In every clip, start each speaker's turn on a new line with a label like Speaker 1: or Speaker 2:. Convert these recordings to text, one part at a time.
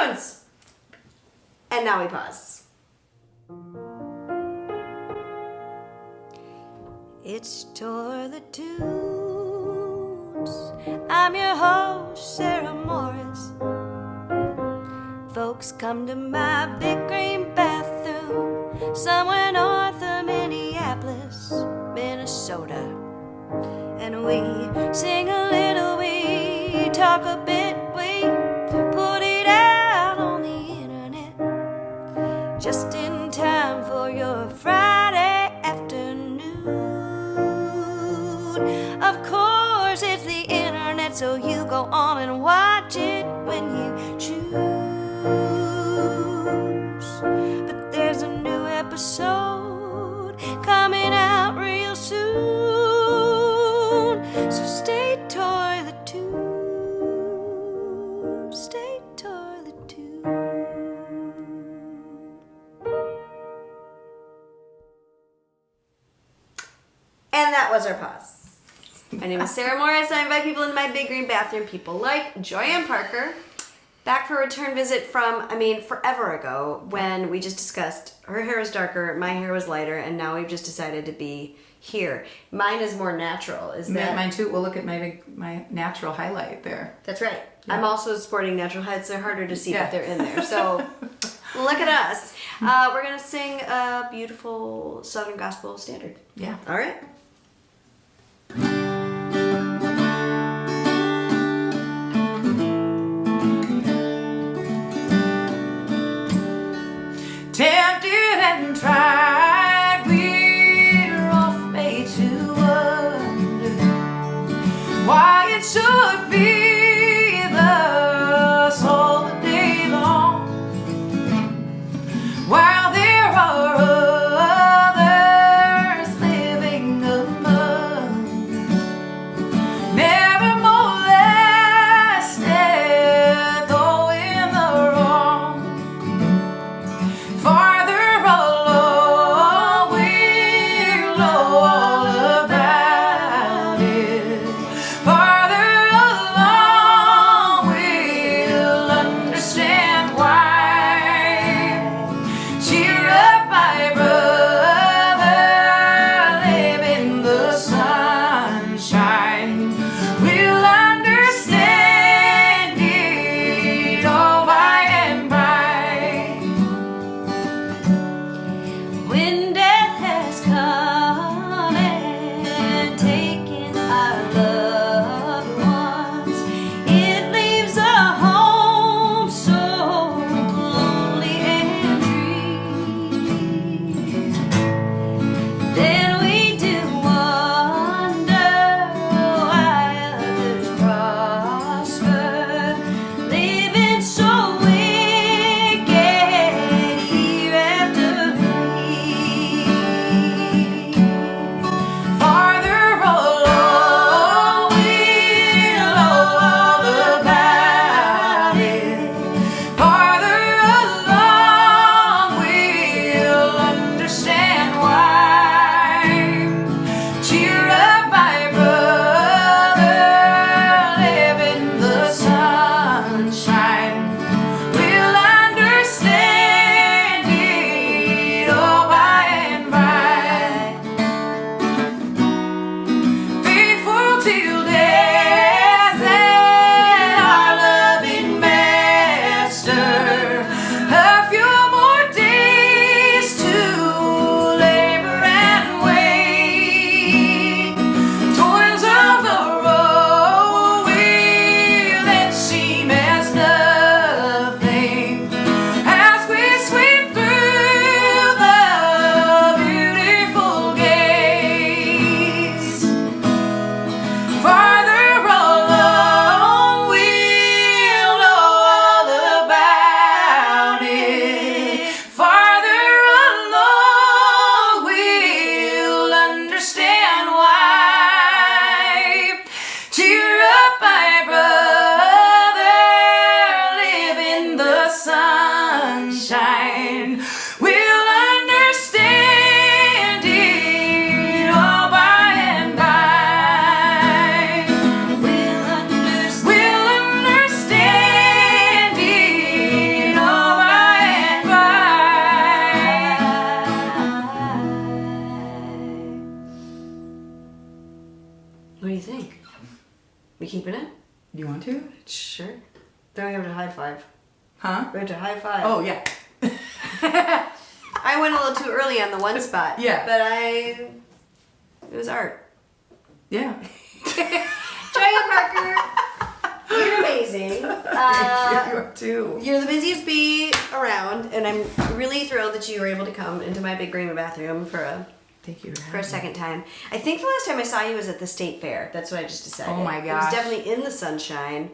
Speaker 1: tunes. And now we pause. It's Tour the Tunes. I'm your host, Sarah Morris. Folks come to my big green bathroom somewhere north of Minneapolis, Minnesota. And we sing a little, we talk a bit, we put it out on the internet just in time for your Friday afternoon. Of course it's the internet, so you go on and watch it when you choose. But there's a new episode coming out real soon, so stay Tour the Tune, stay Tour the Tune. And that was our pause. My name is Sarah Morris. I invite people into my big green bathroom. People like Joyann Parker, back for a return visit from, forever ago, when we just discussed her hair was darker, my hair was lighter, and now we've just decided to be here. Mine is more natural. Is that
Speaker 2: mine too? We'll look at my natural highlight there.
Speaker 1: That's right.
Speaker 2: Yeah.
Speaker 1: I'm also sporting natural highlights. They're harder to see, but they're in there. So look at us. We're gonna sing a beautiful Southern gospel standard.
Speaker 2: Yeah.
Speaker 1: All right.
Speaker 2: Tempted and tried, we're off made to wonder why it should be thus all the day long, while there are others living a
Speaker 1: keeping it?
Speaker 2: You want to?
Speaker 1: Sure. Then we have to high five.
Speaker 2: Huh?
Speaker 1: We have to high five.
Speaker 2: Oh, yeah.
Speaker 1: I went a little too early on the one spot.
Speaker 2: Yeah.
Speaker 1: But it was art.
Speaker 2: Yeah.
Speaker 1: Joyann Parker, you're amazing.
Speaker 2: You are too.
Speaker 1: You're the busiest bee around, and I'm really thrilled that you were able to come into my big green bathroom for
Speaker 2: Thank you
Speaker 1: a second time. I think the last time I saw you was at the state fair. That's what I just decided.
Speaker 2: Oh my
Speaker 1: It was
Speaker 2: gosh.
Speaker 1: definitely in the sunshine.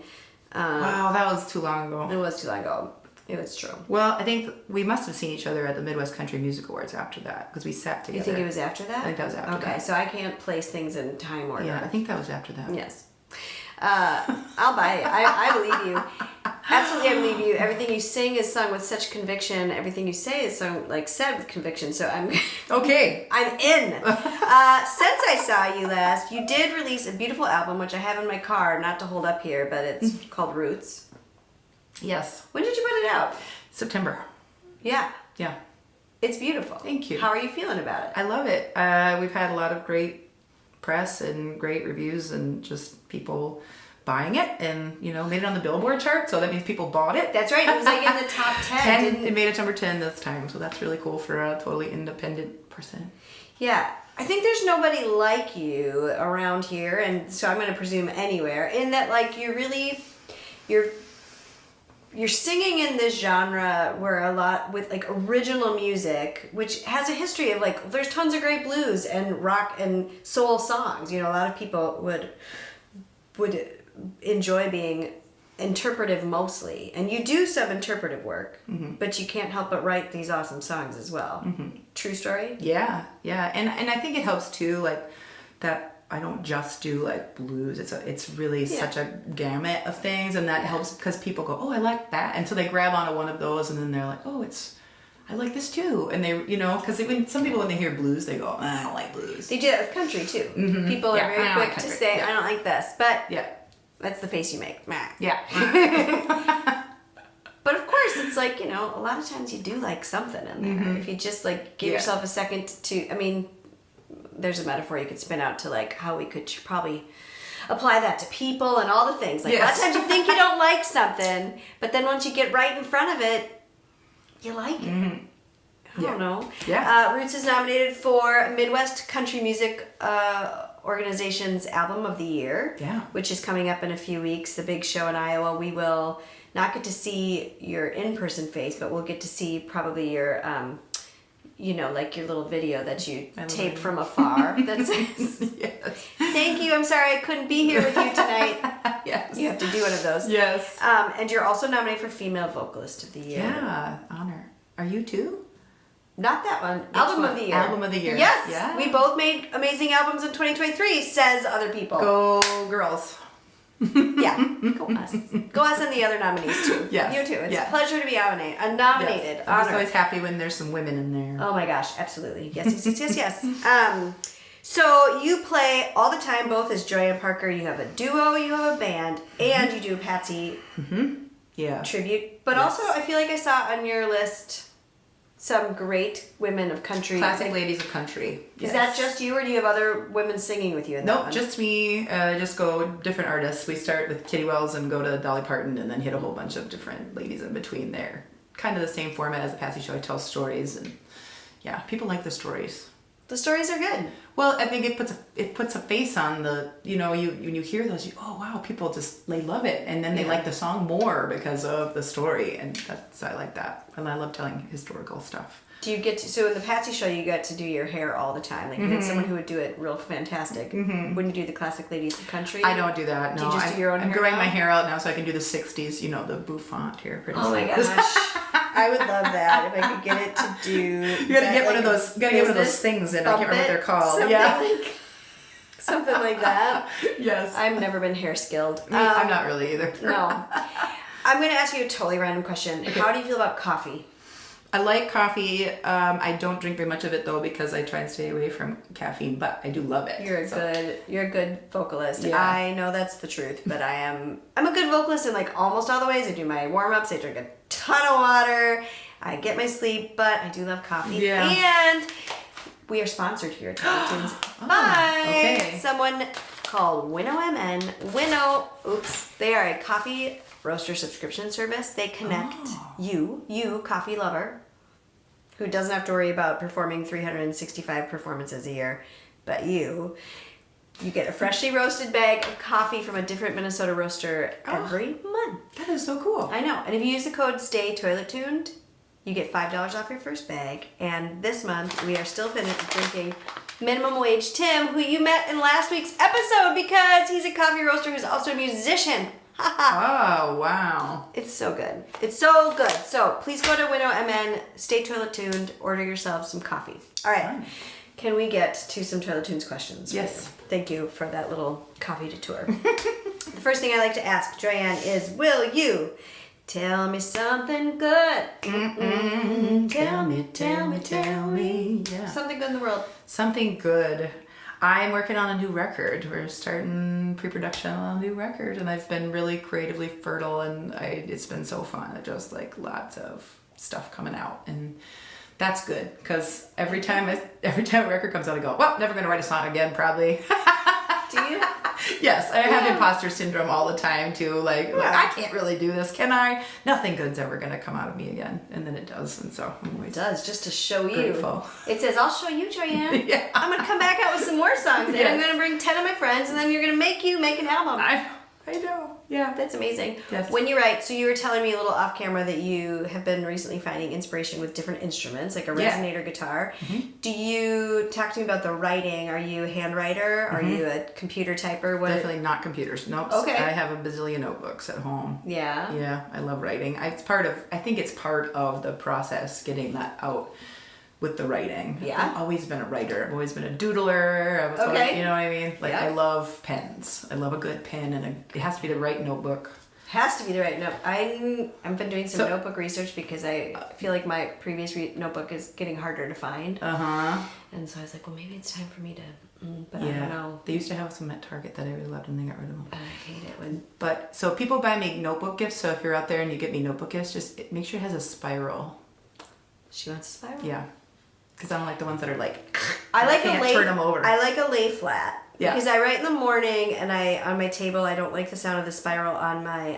Speaker 2: Wow, that was too long ago.
Speaker 1: It was too long ago. It was true.
Speaker 2: Well, I think we must have seen each other at the Midwest Country Music Awards after that because we sat together.
Speaker 1: You think it was after that?
Speaker 2: I think that was after that.
Speaker 1: Okay, so I can't place things in time order.
Speaker 2: Yeah, I think that was after that.
Speaker 1: Yes. I'll buy it. I believe you. Absolutely, I believe you. Everything you sing is sung with such conviction. Everything you say is sung, said with conviction. So I'm
Speaker 2: Okay.
Speaker 1: I'm in. Since I saw you last, you did release a beautiful album, which I have in my car, not to hold up here, but it's called Roots.
Speaker 2: Yes.
Speaker 1: When did you put it out?
Speaker 2: September.
Speaker 1: Yeah.
Speaker 2: Yeah.
Speaker 1: It's beautiful.
Speaker 2: Thank you.
Speaker 1: How are you feeling about it?
Speaker 2: I love it. We've had a lot of great press and great reviews and just people buying it and, made it on the Billboard chart. So that means people bought it.
Speaker 1: That's right. It was in the top 10.
Speaker 2: It made it number 10 this time. So that's really cool for a totally independent person.
Speaker 1: Yeah. I think there's nobody like you around here, and so I'm going to presume anywhere, in that you're singing in this genre where a lot with original music, which has a history of there's tons of great blues and rock and soul songs. A lot of people would enjoy being interpretive mostly, and you do some interpretive work, but you can't help but write these awesome songs as well. True story?
Speaker 2: Yeah, and I think it helps too, that I don't just do blues. It's really such a gamut of things, and that helps because people go, oh, I like that, and so they grab onto one of those, and then they're like, oh, I like this too, and they, because some people when they hear blues, they go, I don't like blues.
Speaker 1: They do that with country too. People are very quick to say, I don't like this, but that's the face you make.
Speaker 2: Yeah.
Speaker 1: But of course, it's a lot of times you do like something in there. If you just give yourself a second to, there's a metaphor you could spin out to how we could probably apply that to people and all the things. A lot of times you think you don't like something, but then once you get right in front of it, you like it. I don't know.
Speaker 2: Yeah.
Speaker 1: Roots is nominated for Midwest Country Music Organization's Album of the Year, which is coming up in a few weeks. The big show in Iowa. We will not get to see your in-person face, but we'll get to see probably your your little video that you taped from afar that says, thank you, I'm sorry I couldn't be here with you tonight.
Speaker 2: Yes.
Speaker 1: You have to do one of those.
Speaker 2: Yes.
Speaker 1: And you're also nominated for Female Vocalist of the Year.
Speaker 2: Yeah, honor. Are you too?
Speaker 1: Not that one. Album of the Year.
Speaker 2: Album of the Year.
Speaker 1: Yes.
Speaker 2: Yeah.
Speaker 1: We both made amazing albums in 2023, says other people.
Speaker 2: Go girls.
Speaker 1: Yeah. Go us. Go us and the other nominees too.
Speaker 2: Yes.
Speaker 1: You too. It's a pleasure to be nominated.
Speaker 2: Yes. I'm always happy when there's some women in there.
Speaker 1: Oh my gosh, absolutely. Yes. So you play all the time, both as Joyann Parker. You have a duo, you have a band, and you do a Patsy tribute. But also, I feel like I saw on your list some great women of country.
Speaker 2: Classic ladies of country.
Speaker 1: Is that just you, or do you have other women singing with you in that
Speaker 2: Nope,
Speaker 1: one?
Speaker 2: just me. Just go different artists. We start with Kitty Wells and go to Dolly Parton and then hit a whole bunch of different ladies in between there. Kind of the same format as the Patsy show. I tell stories and people like the stories.
Speaker 1: The stories are good.
Speaker 2: Well, I think it puts a face on the, when you hear those, oh wow, people they love it, and then they like the song more because of the story, and I like that, and I love telling historical stuff.
Speaker 1: Do you get to, so in the Patsy show you got to do your hair all the time, you had someone who would do it real fantastic. Wouldn't you do the classic ladies of country?
Speaker 2: I don't do that. No,
Speaker 1: do you just do your own hair?
Speaker 2: I'm growing
Speaker 1: now?
Speaker 2: my hair out now so I can do the 60s, the bouffant here.
Speaker 1: Oh my gosh. I would love that if I could get it to do.
Speaker 2: You gotta get one of those. You gotta get one of those things, and I can't remember what they're called.
Speaker 1: Something like that.
Speaker 2: Yes.
Speaker 1: I've never been hair skilled.
Speaker 2: I'm not really either.
Speaker 1: No. I'm going to ask you a totally random question. Okay. How do you feel about coffee?
Speaker 2: I like coffee. I don't drink very much of it though because I try and stay away from caffeine, but I do love it.
Speaker 1: You're a good vocalist.
Speaker 2: Yeah.
Speaker 1: I know that's the truth, but I'm a good vocalist in almost all the ways. I do my warm-ups, I drink a ton of water, I get my sleep, but I do love coffee.
Speaker 2: Yeah.
Speaker 1: And we are sponsored here at iTunes by someone called Winnow MN. Winnow, they are a coffee roaster subscription service. They connect you, coffee lover, who doesn't have to worry about performing 365 performances a year, but you get a freshly roasted bag of coffee from a different Minnesota roaster every month.
Speaker 2: That is so cool.
Speaker 1: I know. And if you use the code STAYToiletTuned, you get $5 off your first bag. And this month, we are still drinking Minimum Wage Tim, who you met in last week's episode because he's a coffee roaster who's also a musician.
Speaker 2: Oh, wow.
Speaker 1: It's so good. It's so good. So please go to Winnow MN, stay toilet tuned, order yourself some coffee. All right.
Speaker 2: Fine.
Speaker 1: Can we get to some Toilet Tunes questions?
Speaker 2: Yes.
Speaker 1: Thank you for that little coffee detour. The first thing I like to ask Joyann is, will you tell me something good? Tell me.
Speaker 2: Yeah.
Speaker 1: Something good in the world.
Speaker 2: Something good. I'm working on a new record. We're starting pre-production on a new record, and I've been really creatively fertile, and it's been so fun. Just like lots of stuff coming out, and that's good because every time a record comes out, I go, well, never gonna write a song again, probably.
Speaker 1: Do you?
Speaker 2: Yes, I have imposter syndrome all the time too. Like, I can't really do this, can I? Nothing good's ever gonna come out of me again, and then it does, and so I'm always
Speaker 1: It does, just to show you.
Speaker 2: grateful.
Speaker 1: It says, I'll show you, Joyann.
Speaker 2: Yeah.
Speaker 1: I'm gonna come back out with some more songs, and I'm
Speaker 2: Yes.
Speaker 1: gonna bring 10 of my friends, and then you're gonna make an album.
Speaker 2: I know. Yeah.
Speaker 1: That's amazing.
Speaker 2: Yes.
Speaker 1: When you write, so you were telling me a little off camera that you have been recently finding inspiration with different instruments, like a resonator guitar.
Speaker 2: Mm-hmm.
Speaker 1: Do you talk to me about the writing? Are you a handwriter? Are you a computer typer? What?
Speaker 2: Definitely not computers. Nope.
Speaker 1: Okay.
Speaker 2: I have a bazillion notebooks at home.
Speaker 1: Yeah.
Speaker 2: Yeah, I love writing. I think it's part of the process getting that out with the writing.
Speaker 1: Yeah.
Speaker 2: I've always been a writer. I've always been a doodler.
Speaker 1: Okay.
Speaker 2: You know what I mean? Like,
Speaker 1: Yeah.
Speaker 2: I love pens. I love a good pen, and it has to be the right notebook.
Speaker 1: Has to be the right note. I've been doing some notebook research because I feel like my previous notebook is getting harder to find. And so I was like, well, maybe it's time for me to, but I don't know.
Speaker 2: They used to have some at Target that I really loved, and they got rid of them.
Speaker 1: I hate it when...
Speaker 2: But, so people buy me notebook gifts, so if you're out there and you get me notebook gifts, just make sure it has a spiral.
Speaker 1: She wants a spiral?
Speaker 2: Yeah. Because I don't like the ones that are like,
Speaker 1: I like
Speaker 2: can't
Speaker 1: a lay,
Speaker 2: turn them over.
Speaker 1: I like a lay flat.
Speaker 2: Yeah.
Speaker 1: Because I write in the morning, and on my table, I don't like the sound of the spiral on my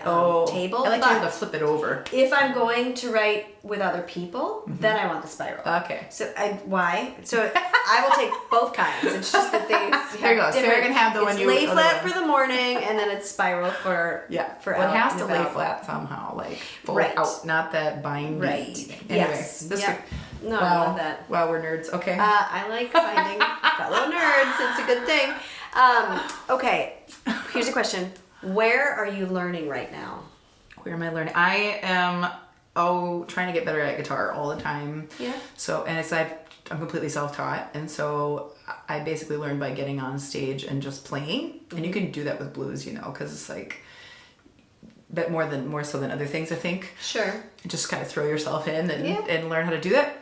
Speaker 1: table.
Speaker 2: I like to be able to flip it over.
Speaker 1: If I'm going to write with other people, then I want the spiral.
Speaker 2: Okay.
Speaker 1: So why? So I will take both kinds. It's just that they
Speaker 2: There you go. So you're gonna have the one you
Speaker 1: lay
Speaker 2: other
Speaker 1: flat
Speaker 2: one.
Speaker 1: for the morning, and then it's spiral for
Speaker 2: Well,
Speaker 1: out
Speaker 2: it has
Speaker 1: and
Speaker 2: to lay
Speaker 1: about.
Speaker 2: flat somehow, like fold
Speaker 1: Right.
Speaker 2: out, not that bindy.
Speaker 1: Right.
Speaker 2: Anyway,
Speaker 1: Yes.
Speaker 2: this
Speaker 1: Yep.
Speaker 2: could-
Speaker 1: No,
Speaker 2: wow.
Speaker 1: I love that.
Speaker 2: Wow, we're nerds. Okay.
Speaker 1: I like finding fellow nerds. It's a good thing. Okay, here's a question. Where are you learning right now?
Speaker 2: Where am I learning? I am trying to get better at guitar all the time.
Speaker 1: Yeah.
Speaker 2: So, and I'm completely self-taught, and so I basically learned by getting on stage and just playing. And you can do that with blues, because it's like, but more so than other things, I think.
Speaker 1: Sure.
Speaker 2: Just kind of throw yourself in and learn how to do that.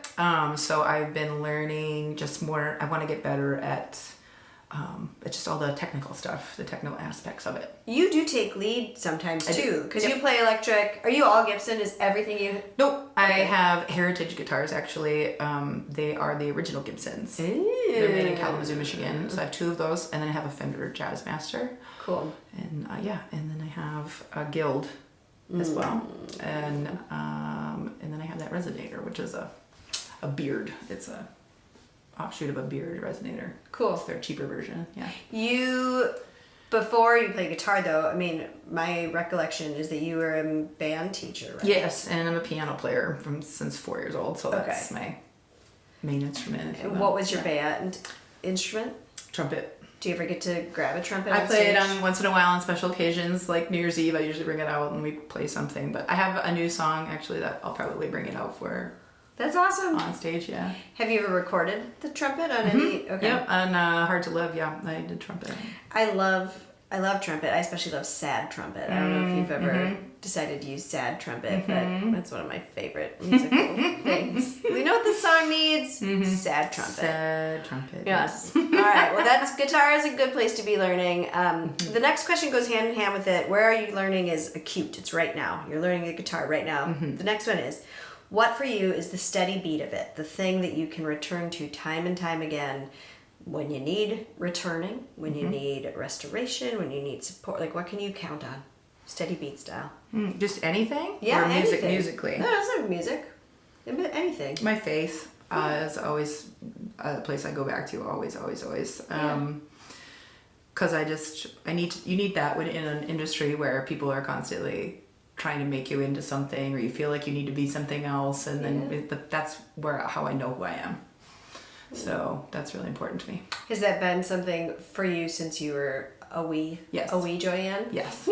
Speaker 2: So I've been learning just more. I want to get better at just all the technical stuff, the technical aspects of it.
Speaker 1: You do take lead sometimes too, because
Speaker 2: Yep.
Speaker 1: you play electric. Are you all Gibson? Is everything you?
Speaker 2: Nope. I have heritage guitars, actually. They are the original Gibsons. They're made in Kalamazoo, Michigan. So I have 2 of those, and then I have a Fender Jazzmaster.
Speaker 1: Cool.
Speaker 2: And and then I have a Guild as well. And then I have that Resonator, which is a beard. It's a offshoot of a beard resonator.
Speaker 1: Cool.
Speaker 2: It's their cheaper version. Yeah.
Speaker 1: Before you play guitar though, I mean, my recollection is that you were a band teacher, right?
Speaker 2: Yes, and I'm a piano player since 4 years old, so that's
Speaker 1: Okay.
Speaker 2: my main instrument.
Speaker 1: And what was your band instrument?
Speaker 2: Trumpet.
Speaker 1: Do you ever get to grab a trumpet?
Speaker 2: I
Speaker 1: on
Speaker 2: play it
Speaker 1: stage?
Speaker 2: on once in a while on special occasions, like New Year's Eve. I usually bring it out and we play something. But I have a new song actually that I'll probably bring it out for
Speaker 1: That's awesome.
Speaker 2: on stage. Yeah.
Speaker 1: Have you ever recorded the trumpet on any? Okay.
Speaker 2: Yep. On Hard to Live. Yeah, I did trumpet.
Speaker 1: I love trumpet. I especially love sad trumpet. I don't know if you've ever decided to use sad trumpet, but that's one of my favorite musical things. You know what this song needs? Sad trumpet.
Speaker 2: Sad trumpet.
Speaker 1: Yes. All right. Well, guitar is a good place to be learning. The next question goes hand in hand with it. Where are you learning is acute. It's right now. You're learning the guitar right now. The next one is, what for you is the steady beat of it, the thing that you can return to time and time again when you need returning, when you need restoration, when you need support, like what can you count on? Steady beat style.
Speaker 2: Just anything?
Speaker 1: Yeah,
Speaker 2: or music,
Speaker 1: anything.
Speaker 2: musically?
Speaker 1: No, it's not music. Anything.
Speaker 2: My faith is always a place I go back to. Always. Because you need that when in an industry where people are constantly trying to make you into something, or you feel like you need to be something else, and then that's how I know who I am. So that's really important to me.
Speaker 1: Has that been something for you since you were a wee Joyann?
Speaker 2: Yes.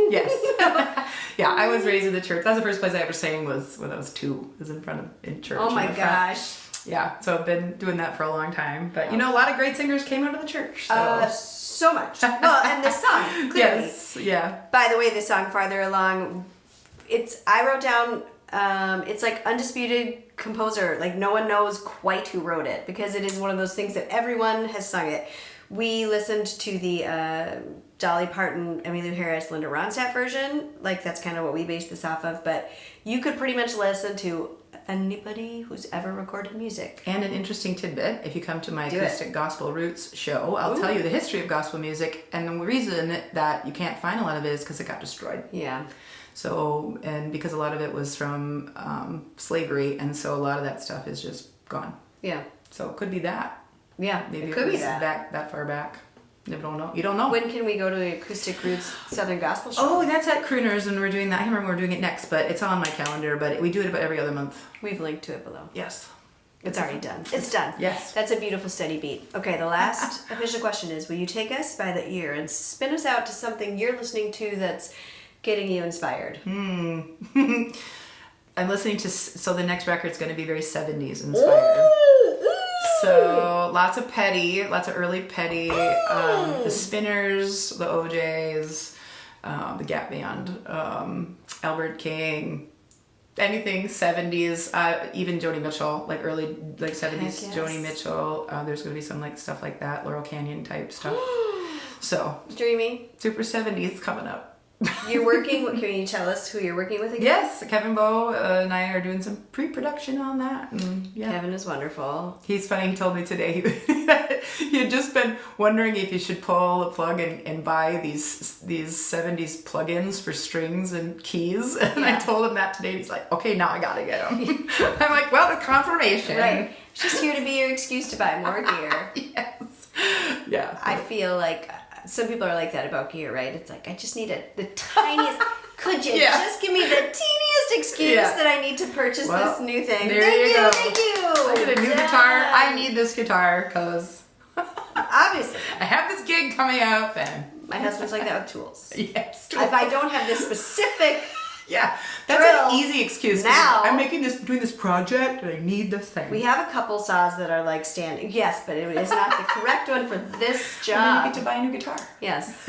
Speaker 2: Yeah, I was raised in the church. That's the first place I ever sang was when I was 2. Was in church.
Speaker 1: Oh my gosh.
Speaker 2: Yeah, so I've been doing that for a long time. But a lot of great singers came out of the church.
Speaker 1: So much. Well, and this song, clearly.
Speaker 2: Yes, yeah.
Speaker 1: By the way, this song, Farther Along, I wrote down, it's like undisputed composer. Like no one knows quite who wrote it because it is one of those things that everyone has sung it. We listened to the Dolly Parton, Emmylou Harris, Linda Ronstadt version. Like that's kind of what we based this off of. But you could pretty much listen to anybody who's ever recorded music.
Speaker 2: And an interesting tidbit, if you come to my Acoustic Gospel Roots show, I'll tell you the history of gospel music, and the reason that you can't find a lot of it is because it got destroyed.
Speaker 1: Yeah.
Speaker 2: So, and because a lot of it was from slavery, and so a lot of that stuff is just gone.
Speaker 1: Yeah.
Speaker 2: So it could be that.
Speaker 1: Yeah,
Speaker 2: Maybe
Speaker 1: it could
Speaker 2: was
Speaker 1: be
Speaker 2: that far back. You don't know. You don't know.
Speaker 1: When can we go to the Acoustic Roots Southern Gospel Show?
Speaker 2: Oh, that's at Crooners, and we're doing that. I can't remember when we're doing it next, but it's on my calendar. But we do it about every other month.
Speaker 1: We've linked to it below.
Speaker 2: Yes.
Speaker 1: It's already done. It's done.
Speaker 2: Yes.
Speaker 1: That's a beautiful steady beat. Okay, the last official question is, will you take us by the ear and spin us out to something you're listening to that's getting you inspired?
Speaker 2: I'm listening to, so the next record's going to be very 70s inspired.
Speaker 1: Ooh.
Speaker 2: So lots of early Petty, the Spinners, the OJs, the Gap Band, Albert King, anything 70s, even Joni Mitchell, like early 70s Joni Mitchell. There's going to be some like stuff like that, Laurel Canyon type stuff. So
Speaker 1: Dreamy.
Speaker 2: super 70s coming up.
Speaker 1: You're working, can you tell us who you're working with again?
Speaker 2: Yes, Kevin Bowe and I are doing some pre-production on that. And
Speaker 1: Kevin is wonderful.
Speaker 2: He's funny, he told me today he had just been wondering if you should pull a plug and buy these 70s plugins for strings and keys. And I told him that today, and he's like, okay, now I gotta get them. I'm like, well, the confirmation.
Speaker 1: Right. It's just here to be your excuse to buy more gear.
Speaker 2: Yes. Yeah.
Speaker 1: I feel like some people are like that about gear, right? It's like, I just need the tiniest, could you just give me the teeniest excuse that I need to purchase this new thing?
Speaker 2: There you go.
Speaker 1: Thank you.
Speaker 2: I need a new guitar. I need this guitar because
Speaker 1: obviously
Speaker 2: I have this gig coming up, and
Speaker 1: my husband's like that with tools.
Speaker 2: Yes.
Speaker 1: Tools. If I don't have this specific
Speaker 2: that's an easy excuse.
Speaker 1: Now
Speaker 2: I'm doing this project, and I need this thing.
Speaker 1: We have a couple saws that are like standing. Yes, but it is not the correct one for this job.
Speaker 2: And then you get to buy a new guitar.
Speaker 1: Yes.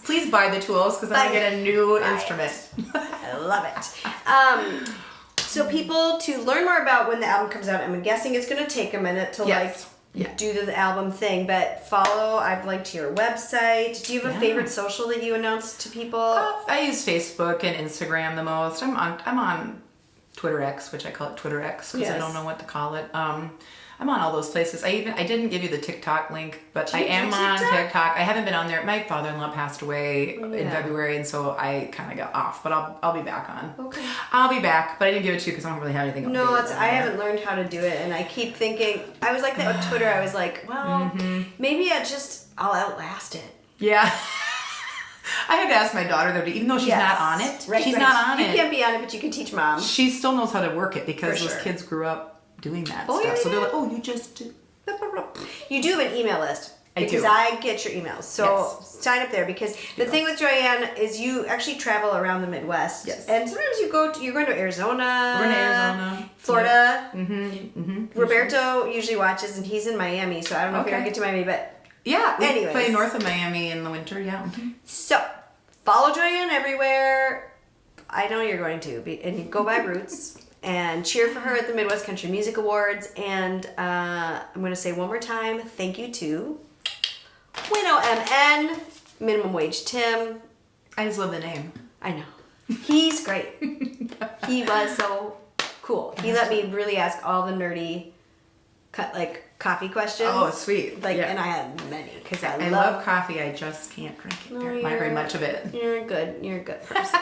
Speaker 2: Please buy the tools because then I get a new instrument.
Speaker 1: I love it. So people, to learn more about when the album comes out, I'm guessing it's going to take a minute to do the album thing, but follow. I've linked to your website. Do you have a favorite social that you announce to people?
Speaker 2: I use Facebook and Instagram the most. I'm on Twitter X, which I call it Twitter X because I don't know what to call it. I'm on all those places. I didn't give you the TikTok link, but I am on TikTok. I haven't been on there. My father-in-law passed away in February, and so I kind of got off. But I'll be back on. Okay. I'll be back, but I didn't give it to you because I don't really have anything.
Speaker 1: No, I haven't learned how to do it, and I keep thinking I was like that with Twitter. I was like, well, maybe I'll outlast it.
Speaker 2: Yeah. I had to ask my daughter though, even though she's not on it.
Speaker 1: Right,
Speaker 2: she's not on it.
Speaker 1: You can't be on it, but you can teach mom.
Speaker 2: She still knows how to work it because those kids grew up doing that stuff. So they're like, oh, you just do.
Speaker 1: You do have an email list. Because I get your emails. So sign up there because the thing with Joyann is you actually travel around the Midwest.
Speaker 2: Yes.
Speaker 1: And sometimes you're going to Arizona.
Speaker 2: We're in Arizona.
Speaker 1: Florida.
Speaker 2: Yeah.
Speaker 1: Roberto usually watches and he's in Miami, so I don't know if we ever get to Miami, but
Speaker 2: we play north of Miami in the winter,
Speaker 1: So follow Joyann everywhere. I know you're going to. And you go by Roots. And cheer for her at the Midwest Country Music Awards. And I'm going to say one more time, thank you to Winnow MN, Minimum Wage Tim.
Speaker 2: I just love the name.
Speaker 1: I know. He's great. He was so cool. He let me really ask all the nerdy like coffee questions.
Speaker 2: Oh, sweet.
Speaker 1: Like,
Speaker 2: Yeah.
Speaker 1: and I had many because
Speaker 2: I love coffee. I just can't drink it very much of it.
Speaker 1: You're a good person.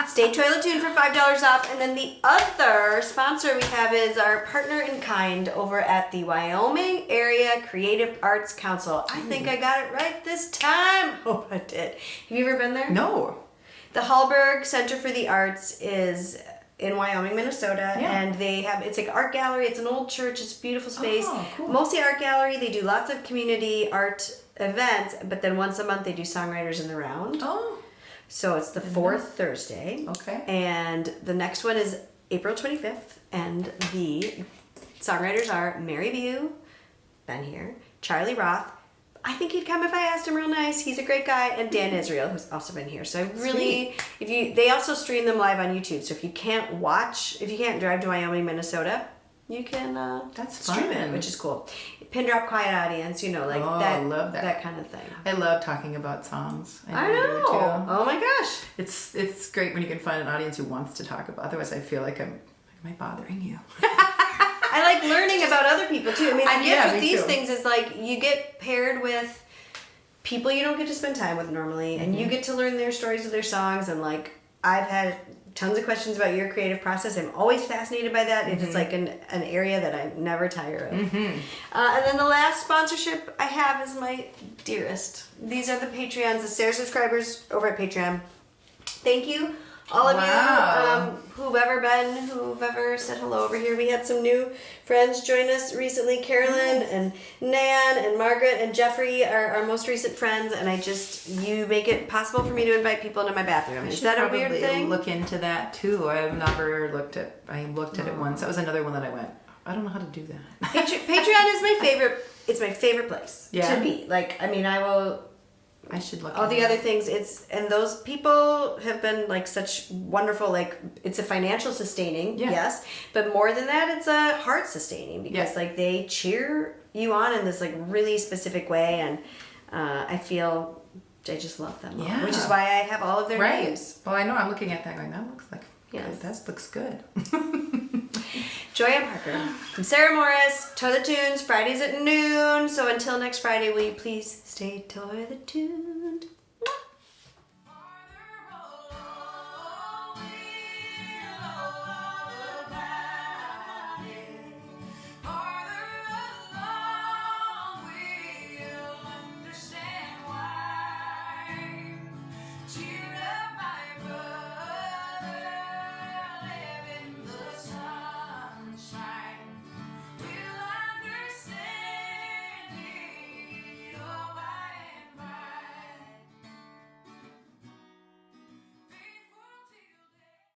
Speaker 1: Stay Toilet Tune for $5 off. And then the other sponsor we have is our partner in kind over at the Wyoming Area Creative Arts Council. I think I got it right this time. Hope I did. Have you ever been there?
Speaker 2: No.
Speaker 1: The Hallberg Center for the Arts is in Wyoming, Minnesota, and they have, it's like art gallery. It's an old church. It's a beautiful space.
Speaker 2: Oh, cool.
Speaker 1: Mostly art gallery. They do lots of community art events, but then once a month they do Songwriters in the Round.
Speaker 2: Oh.
Speaker 1: So it's the fourth Thursday.
Speaker 2: Okay.
Speaker 1: And the next one is April 25th, and the songwriters are Mary Bew, been here, Charlie Roth. I think he'd come if I asked him real nice. He's a great guy. And Dan Israel, who's also been here. So I really, they also stream them live on YouTube. So if you can't drive to Wyoming, Minnesota, you can stream it, which is cool. Pin drop quiet audience, like that. I love that kind of thing.
Speaker 2: I love talking about songs.
Speaker 1: I know. Oh my gosh.
Speaker 2: It's great when you can find an audience who wants to talk about. Otherwise, I feel like am I bothering you?
Speaker 1: I like learning about other people too. I mean, the gift with these
Speaker 2: too.
Speaker 1: things is like you get paired with people you don't get to spend time with normally, and you get to learn their stories of their songs. And like I've had tons of questions about your creative process. I'm always fascinated by that. It's like an area that I never tire of. And then the last sponsorship I have is my dearest. These are the Patreons, the Sarah subscribers over at Patreon. Thank you. All of you who've ever said hello over here. We had some new friends join us recently. Carolyn and Nan and Margaret and Jeffrey are our most recent friends, and you make it possible for me to invite people into my bathroom. Is that a weird thing?
Speaker 2: Look into that too. I looked at it once. That was another one that I went, I don't know how to do that.
Speaker 1: Patreon is my favorite. It's my favorite place to be. Like, I mean, I should look all the other things. And those people have been like such wonderful, like it's a financial sustaining, yes, but more than that, it's a heart sustaining because like they cheer you on in this like really specific way, and I just love them, which is why I have all of their names.
Speaker 2: Well, I know I'm looking at that going, that looks like that looks good.
Speaker 1: Joyann Parker. I'm Sarah Morris. Toilet Tunes, Fridays at noon. So until next Friday, will you please stay Toilet Tuned?